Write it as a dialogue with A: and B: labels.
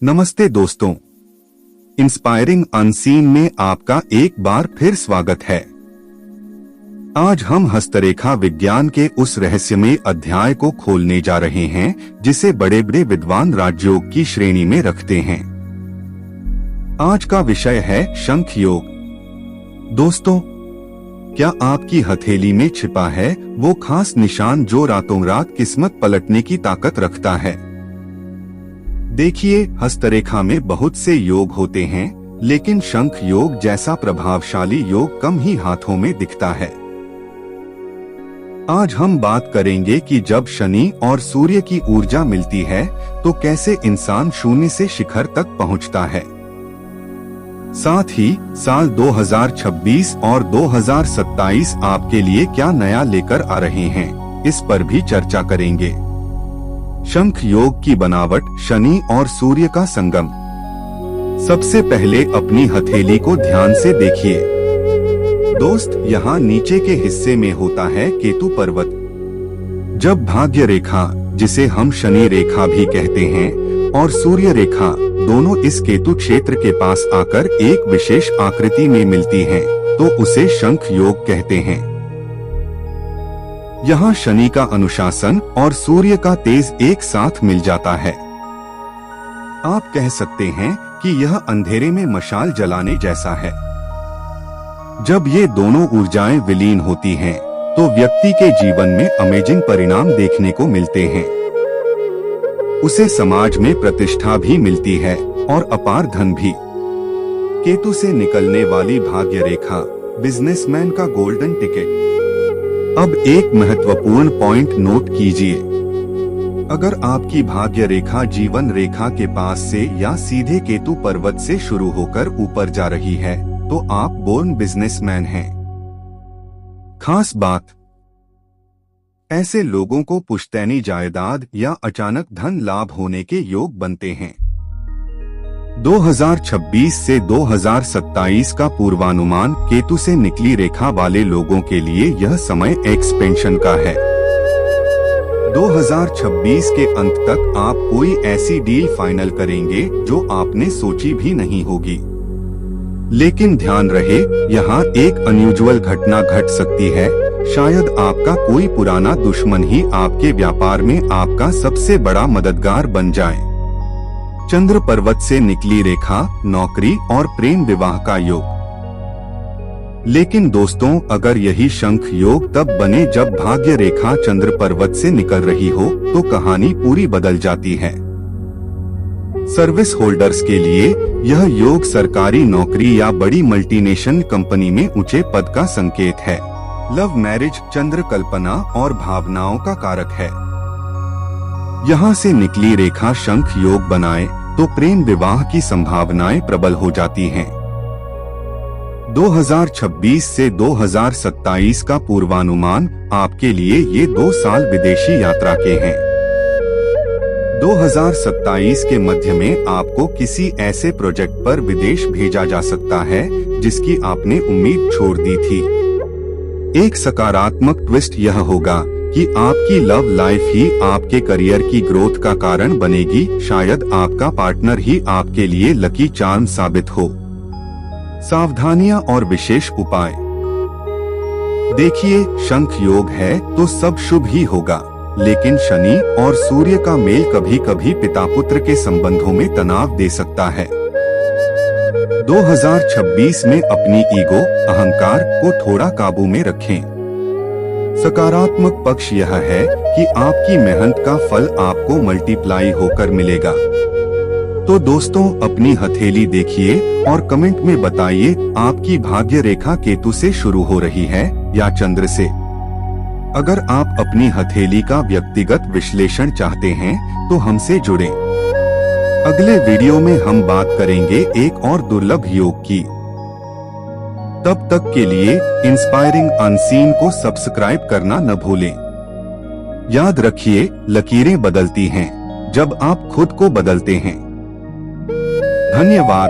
A: नमस्ते दोस्तों, inspiring unseen में आपका एक बार फिर स्वागत है। आज हम हस्तरेखा विज्ञान के उस रहस्यमय अध्याय को खोलने जा रहे हैं जिसे बड़े बड़े विद्वान राजयोग की श्रेणी में रखते हैं। आज का विषय है शंख योग। दोस्तों, क्या आपकी हथेली में छिपा है वो खास निशान जो रातों रात किस्मत पलटने की ताकत रखता है? देखिए, हस्तरेखा में बहुत से योग होते हैं, लेकिन शंख योग जैसा प्रभावशाली योग कम ही हाथों में दिखता है। आज हम बात करेंगे कि जब शनि और सूर्य की ऊर्जा मिलती है तो कैसे इंसान शून्य से शिखर तक पहुंचता है। साथ ही साल 2026 और 2027 आपके लिए क्या नया लेकर आ रहे हैं, इस पर भी चर्चा करेंगे। शंख योग की बनावट, शनि और सूर्य का संगम। सबसे पहले अपनी हथेली को ध्यान से देखिए। दोस्त, यहाँ नीचे के हिस्से में होता है केतु पर्वत। जब भाग्य रेखा, जिसे हम शनि रेखा भी कहते हैं, और सूर्य रेखा दोनों इस केतु क्षेत्र के पास आकर एक विशेष आकृति में मिलती हैं, तो उसे शंख योग कहते हैं। यहाँ शनि का अनुशासन और सूर्य का तेज एक साथ मिल जाता है। आप कह सकते हैं कि यह अंधेरे में मशाल जलाने जैसा है। जब ये दोनों ऊर्जाएं विलीन होती हैं, तो व्यक्ति के जीवन में अमेजिंग परिणाम देखने को मिलते हैं। उसे समाज में प्रतिष्ठा भी मिलती है और अपार धन भी। केतु से निकलने वाली भाग्य रेखा, बिजनेसमैन का गोल्डन टिकट। अब एक महत्वपूर्ण पॉइंट नोट कीजिए। अगर आपकी भाग्य रेखा जीवन रेखा के पास से या सीधे केतु पर्वत से शुरू होकर ऊपर जा रही है, तो आप बोर्न बिजनेसमैन हैं। खास बात, ऐसे लोगों को पुश्तैनी जायदाद या अचानक धन लाभ होने के योग बनते हैं। 2026 से 2027 का पूर्वानुमान केतु से निकली रेखा वाले लोगों के लिए यह समय एक्सपेंशन का है। 2026 के अंत तक आप कोई ऐसी डील फाइनल करेंगे जो आपने सोची भी नहीं होगी। लेकिन ध्यान रहे, यहाँ एक अनयूजुअल घटना घट सकती है। शायद आपका कोई पुराना दुश्मन ही आपके व्यापार में आपका सबसे बड़ा मददगार बन जाए। चंद्र पर्वत से निकली रेखा, नौकरी और प्रेम विवाह का योग। लेकिन दोस्तों, अगर यही शंख योग तब बने जब भाग्य रेखा चंद्र पर्वत से निकल रही हो, तो कहानी पूरी बदल जाती है। सर्विस होल्डर्स के लिए यह योग सरकारी नौकरी या बड़ी मल्टीनेशनल कंपनी में ऊंचे पद का संकेत है। लव मैरिज, चंद्र कल्पना और भावनाओं का कारक है। यहाँ से निकली रेखा शंख योग बनाए तो प्रेम विवाह की संभावनाएं प्रबल हो जाती हैं। 2026 से 2027 का पूर्वानुमान आपके लिए ये 2 साल विदेशी यात्रा के हैं। 2027 के मध्य में आपको किसी ऐसे प्रोजेक्ट पर विदेश भेजा जा सकता है जिसकी आपने उम्मीद छोड़ दी थी। एक सकारात्मक ट्विस्ट यह होगा कि आपकी लव लाइफ ही आपके करियर की ग्रोथ का कारण बनेगी। शायद आपका पार्टनर ही आपके लिए लकी चार्म साबित हो। सावधानियां और विशेष उपाय। देखिए, शंख योग है तो सब शुभ ही होगा, लेकिन शनि और सूर्य का मेल कभी कभी पिता पुत्र के संबंधों में तनाव दे सकता है। 2026 में अपनी ईगो, अहंकार को थोड़ा काबू में रखें। सकारात्मक पक्ष यह है कि आपकी मेहनत का फल आपको मल्टीप्लाई होकर मिलेगा। तो दोस्तों, अपनी हथेली देखिए और कमेंट में बताइए, आपकी भाग्य रेखा केतु से शुरू हो रही है या चंद्र से। अगर आप अपनी हथेली का व्यक्तिगत विश्लेषण चाहते हैं तो हमसे जुड़ें। अगले वीडियो में हम बात करेंगे एक और दुर्लभ योग की। तब तक के लिए इंस्पायरिंग अनसीन को सब्सक्राइब करना न भूलें। याद रखिए, लकीरें बदलती हैं जब आप खुद को बदलते हैं। धन्यवाद।